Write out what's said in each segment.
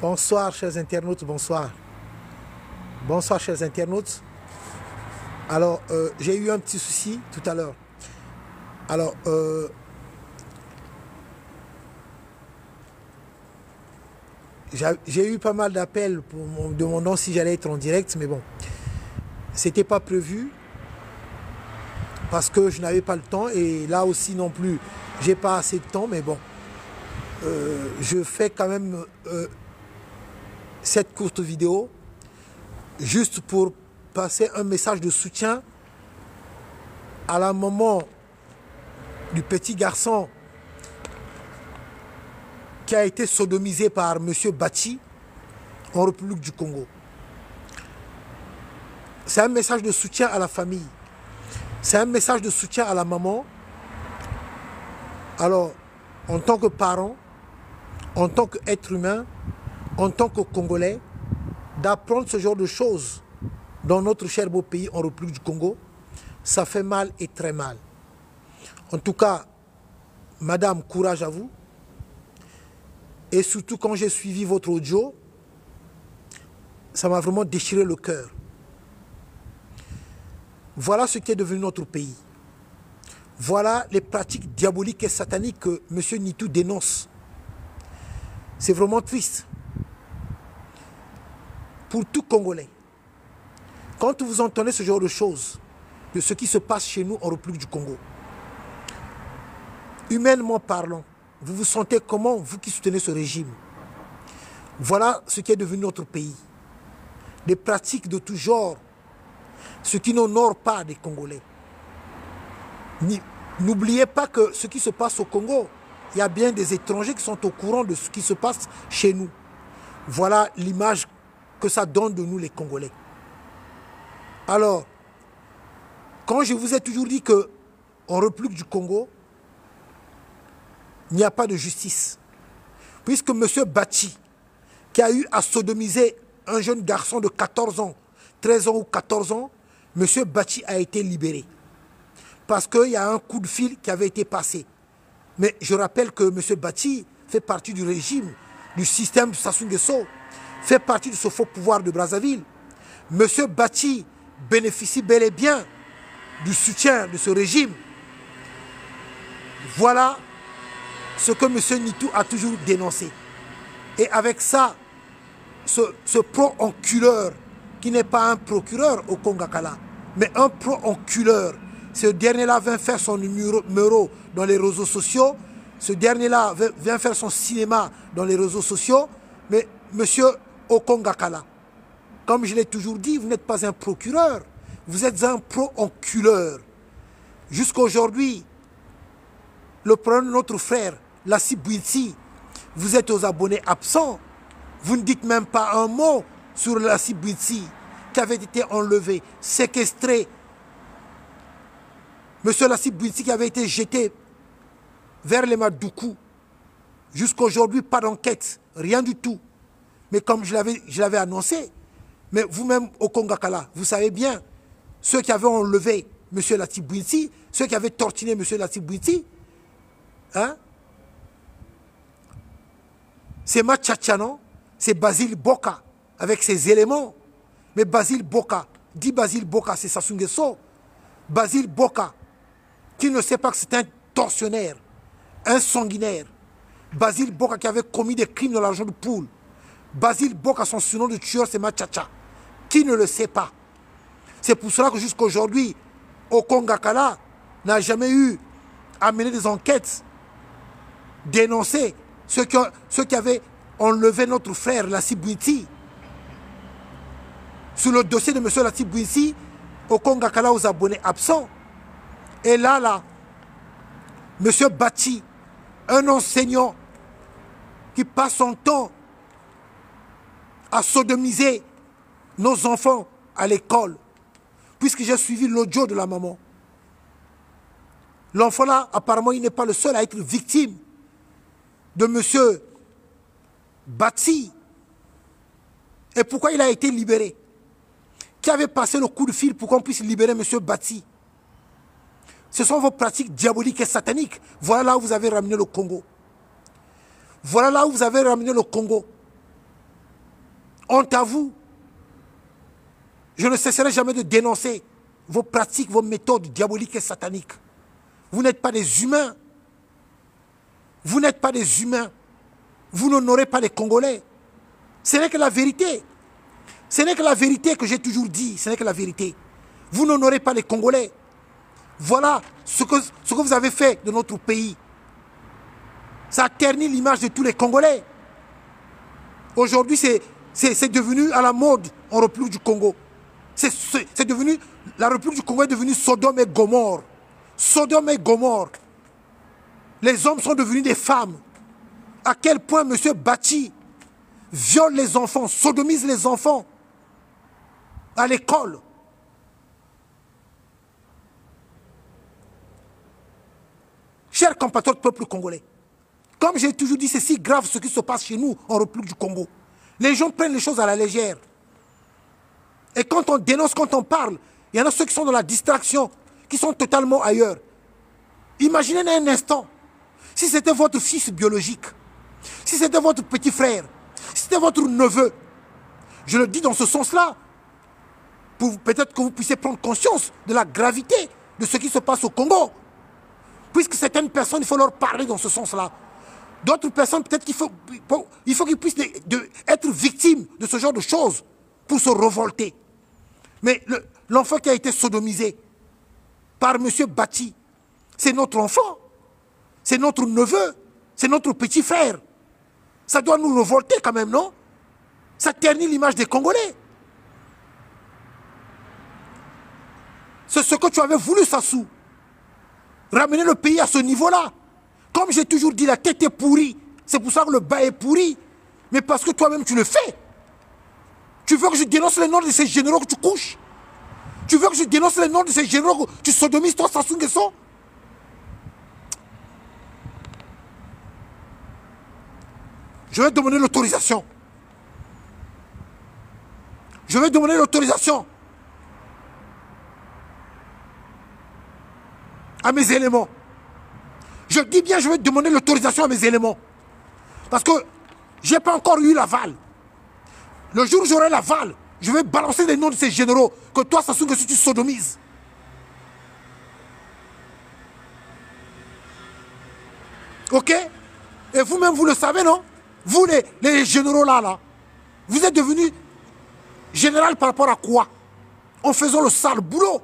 Bonsoir chers internautes, bonsoir. Bonsoir chers internautes. Alors, j'ai eu un petit souci tout à l'heure. Alors, j'ai eu pas mal d'appels pour me demandant si j'allais être en direct, mais bon, c'était pas prévu parce que je n'avais pas le temps et là aussi non plus, j'ai pas assez de temps, mais bon, je fais quand même cette courte vidéo juste pour passer un message de soutien à la maman du petit garçon qui a été sodomisé par M. Bati en République du Congo. C'est un message de soutien à la famille. C'est un message de soutien à la maman. Alors, en tant que parent, en tant qu'être humain, en tant que Congolais, d'apprendre ce genre de choses dans notre cher beau pays en République du Congo, ça fait mal et très mal. En tout cas, madame, courage à vous. Et surtout quand j'ai suivi votre audio, ça m'a vraiment déchiré le cœur. Voilà ce qui est devenu notre pays. Voilà les pratiques diaboliques et sataniques que M. Nitou dénonce. C'est vraiment triste. Pour tout Congolais, quand vous entendez ce genre de choses, de ce qui se passe chez nous en République du Congo, humainement parlant, vous vous sentez comment, vous qui soutenez ce régime? Voilà ce qui est devenu notre pays. Des pratiques de tout genre, ce qui n'honore pas des Congolais. N'oubliez pas que ce qui se passe au Congo, il y a bien des étrangers qui sont au courant de ce qui se passe chez nous. Voilà l'image que ça donne de nous les Congolais. Alors, quand je vous ai toujours dit qu'en République du Congo, il n'y a pas de justice. Puisque M. Bati, qui a eu à sodomiser un jeune garçon de 14 ans, 13 ans ou 14 ans, M. Bati a été libéré. Parce qu'il y a un coup de fil qui avait été passé. Mais je rappelle que M. Bati fait partie du régime, du système de Sassou Nguesso, fait partie de ce faux pouvoir de Brazzaville. M. Bati bénéficie bel et bien du soutien de ce régime. Voilà ce que M. Nitou a toujours dénoncé. Et avec ça, ce pro-enculeur, qui n'est pas un procureur au Congakala, mais un pro-enculeur, ce dernier-là vient faire son numéro dans les réseaux sociaux, ce dernier-là vient faire son cinéma dans les réseaux sociaux, mais M. Okongakala, comme je l'ai toujours dit, vous n'êtes pas un procureur, vous êtes un pro-enculeur. Jusqu'à aujourd'hui, le problème de notre frère, Lassi Bouitsi, vous êtes aux abonnés absents. Vous ne dites même pas un mot sur Lassi Bouitsi, qui avait été enlevé, séquestré. Monsieur Lassi Bouitsi qui avait été jeté vers les Madoukou. Jusqu'à aujourd'hui, pas d'enquête, rien du tout. Mais comme je l'avais annoncé, mais vous-même au Congakala, vous savez bien, ceux qui avaient enlevé M. Lassi Bouitsi, ceux qui avaient torturé M. Lassi Bouitsi, hein? C'est Machachanon, c'est Basile Boka, avec ses éléments. Mais Basile Boka, dit Basile Boka, c'est Sassou Nguesso. Basile Boka, qui ne sait pas que c'est un tortionnaire, un sanguinaire. Basile Boka qui avait commis des crimes dans l'argent de poule. Basile Boka, son surnom de tueur, c'est Machacha. Qui ne le sait pas? C'est pour cela que jusqu'à aujourd'hui, au Congakala n'a jamais eu à mener des enquêtes, dénoncer ceux qui avaient enlevé notre frère Lassi Bouitsi. Sur le dossier de M. Lassi Bouitsi, au Congakala aux abonnés absents. Et là, M. Bati, un enseignant qui passe son temps à sodomiser nos enfants à l'école, puisque j'ai suivi l'audio de la maman. L'enfant là, apparemment, il n'est pas le seul à être victime de M. Bati. Et pourquoi il a été libéré? Qui avait passé le coup de fil pour qu'on puisse libérer M. Bati? Ce sont vos pratiques diaboliques et sataniques. Voilà là où vous avez ramené le Congo. Voilà là où vous avez ramené le Congo. Honte à vous. Je ne cesserai jamais de dénoncer vos pratiques, vos méthodes diaboliques et sataniques. Vous n'êtes pas des humains. Vous n'êtes pas des humains. Vous n'honorez pas les Congolais. Ce n'est que la vérité. Ce n'est que la vérité que j'ai toujours dit. Ce n'est que la vérité. Vous n'honorez pas les Congolais. Voilà ce que vous avez fait de notre pays. Ça a terni l'image de tous les Congolais. Aujourd'hui, c'est devenu à la mode en République du Congo. C'est devenu, la République du Congo est devenue Sodome et Gomorrhe. Sodome et Gomorrhe. Les hommes sont devenus des femmes. À quel point M. Bati viole les enfants, sodomise les enfants à l'école. Chers compatriotes peuple congolais, comme j'ai toujours dit, c'est si grave ce qui se passe chez nous en République du Congo. Les gens prennent les choses à la légère. Et quand on dénonce, quand on parle, il y en a ceux qui sont dans la distraction, qui sont totalement ailleurs. Imaginez un instant, si c'était votre fils biologique, si c'était votre petit frère, si c'était votre neveu, je le dis dans ce sens-là, pour peut-être que vous puissiez prendre conscience de la gravité de ce qui se passe au Congo. Puisque certaines personnes, il faut leur parler dans ce sens-là. D'autres personnes, peut-être qu'il faut qu'ils puissent être victimes de ce genre de choses pour se révolter. Mais l'enfant qui a été sodomisé par M. Bati, c'est notre enfant, c'est notre neveu, c'est notre petit frère. Ça doit nous révolter quand même, non? Ça ternit l'image des Congolais. C'est ce que tu avais voulu, Sassou. Ramener le pays à ce niveau-là. Comme j'ai toujours dit, la tête est pourrie. C'est pour ça que le bas est pourri. Mais parce que toi-même, tu le fais. Tu veux que je dénonce les noms de ces généraux que tu couches? Tu veux que je dénonce les noms de ces généraux que tu sodomises, toi, Sassou Nguesso? Je vais demander l'autorisation. Je vais demander l'autorisation à mes éléments. Je dis bien, je vais demander l'autorisation à mes éléments. Parce que je n'ai pas encore eu l'aval. Le jour où j'aurai l'aval, je vais balancer les noms de ces généraux que toi, Sassou Nguesso, tu sodomises. Ok? Et vous-même, vous le savez, non? Vous, les généraux là, vous êtes devenus général par rapport à quoi? En faisant le sale boulot.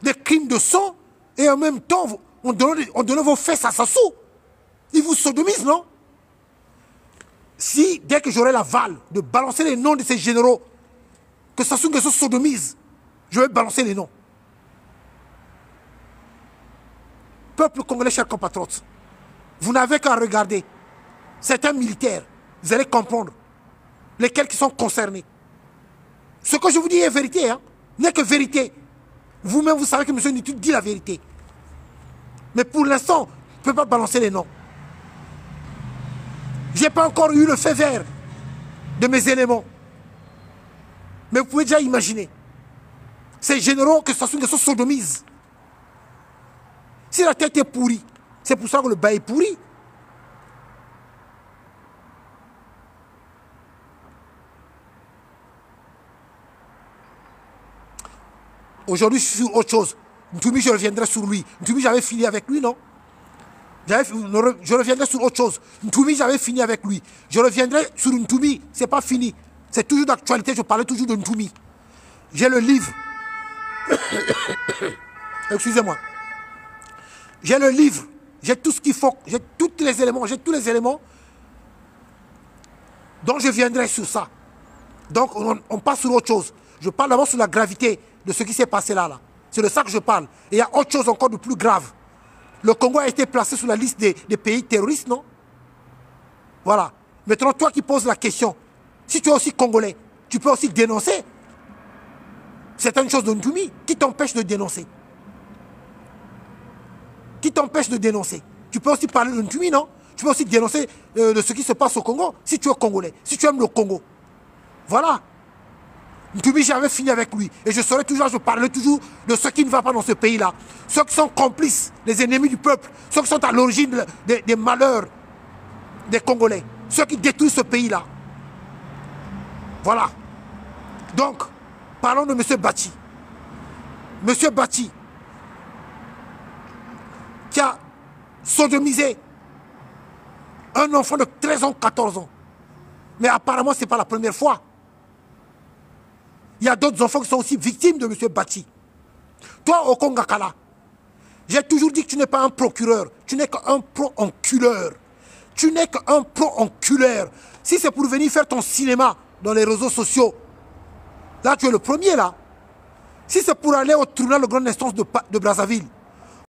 Des crimes de sang, et en même temps, on donnait vos fesses à Sassou. Ils vous sodomisent, non? Si, dès que j'aurai l'aval de balancer les noms de ces généraux, que Sassou Nguesso sodomise, je vais balancer les noms. Peuple congolais, chers compatriotes, vous n'avez qu'à regarder certains militaires, vous allez comprendre lesquels qui sont concernés. Ce que je vous dis est vérité, hein, n'est que vérité. Vous-même, vous savez que M. Nitu dit la vérité. Mais pour l'instant, je ne peux pas balancer les noms. Je n'ai pas encore eu le fait vert de mes éléments. Mais vous pouvez déjà imaginer. Ces généraux que Sassou Nguesso sodomise. Si la tête est pourrie, c'est pour ça que le bas est pourri. Aujourd'hui, je suis sur autre chose. Ntoumi, je reviendrai sur lui. Ntoumi, j'avais fini avec lui, non? Je reviendrai sur autre chose. Ntoumi, j'avais fini avec lui. Je reviendrai sur Ntoumi. Ce n'est pas fini. C'est toujours d'actualité. Je parlais toujours de Ntoumi. J'ai le livre. Excusez-moi. J'ai le livre. J'ai tout ce qu'il faut. J'ai tous les éléments. J'ai tous les éléments. Donc, je viendrai sur ça. Donc, on passe sur autre chose. Je parle d'abord sur la gravité de ce qui s'est passé là. C'est de ça que je parle. Et il y a autre chose encore de plus grave. Le Congo a été placé sur la liste des pays terroristes, non? Voilà. Maintenant, toi qui poses la question, si tu es aussi congolais, tu peux aussi dénoncer certaines choses de Ntoumi. Qui t'empêche de dénoncer? Qui t'empêche de dénoncer? Tu peux aussi parler de Ntoumi, non? Tu peux aussi dénoncer de ce qui se passe au Congo, si tu es congolais, si tu aimes le Congo. Voilà. Ntoumi, j'avais fini avec lui. Et je parlerai toujours de ce qui ne va pas dans ce pays-là. Ceux qui sont complices, les ennemis du peuple, ceux qui sont à l'origine des malheurs des Congolais, ceux qui détruisent ce pays-là. Voilà. Donc, parlons de M. Bati. M. Bati, qui a sodomisé un enfant de 13 ans, 14 ans. Mais apparemment, ce n'est pas la première fois. Il y a d'autres enfants qui sont aussi victimes de M. Bati. Toi, Okongakala, j'ai toujours dit que tu n'es pas un procureur. Tu n'es qu'un pro-enculeur. Tu n'es qu'un pro-enculeur. Si c'est pour venir faire ton cinéma dans les réseaux sociaux, là, tu es le premier, là. Si c'est pour aller au tribunal de grande instance de Brazzaville,